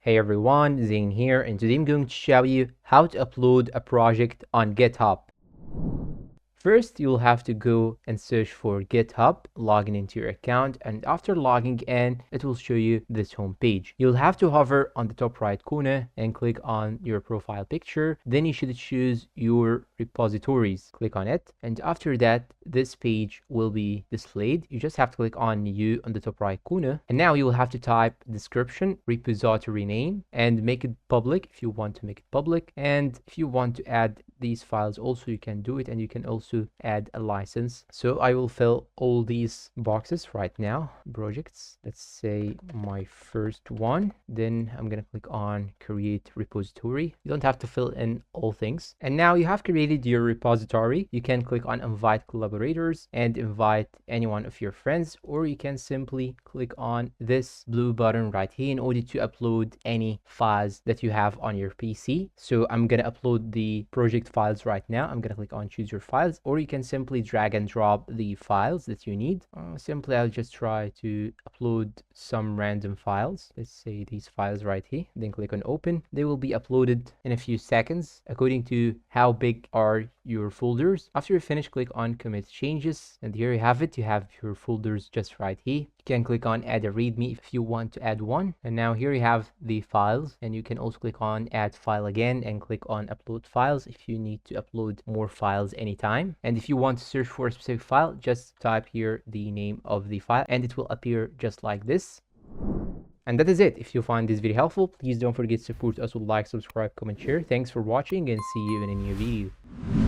Hey everyone, Zane here, and today I'm going to show you how to upload a project on GitHub. First, you'll have to go and search for GitHub, log into your account, and after logging in, it will show you this home page. You'll have to hover on the top right corner and click on your profile picture. Then you should choose your repositories. Click on it, and after that, this page will be displayed. You just have to click on New on the top right corner, and now you will have to type description, repository name, and make it public if you want to make it public. And if you want to add these files also, you can do it, and you can also add a license. So I will fill all these boxes right now. Projects, let's say my first one. Then I'm gonna click on create repository. You don't have to fill in all things. And now you have created your repository. You can click on invite collaborators and invite any one of your friends, or you can simply click on this blue button right here in order to upload any files that you have on your PC. So I'm gonna upload the project files right now. I'm gonna click on choose your files, or you can simply drag and drop the files that you need. Simply I'll just try to upload some random files. Let's say these files right here, then click on open. They will be uploaded in a few seconds according to how big are your folders. After you finish, click on commit changes, and here you have it. You have your folders just right here. You can click on add a readme if you want to add one, and now here you have the files, and you can also click on add file again and click on upload files if you need to upload more files anytime. And if you want to search for a specific file, just type here the name of the file and it will appear just like this. And that is it. If you find this video helpful, please don't forget to support us with like, subscribe, comment, share. Thanks for watching, and see you in a new video.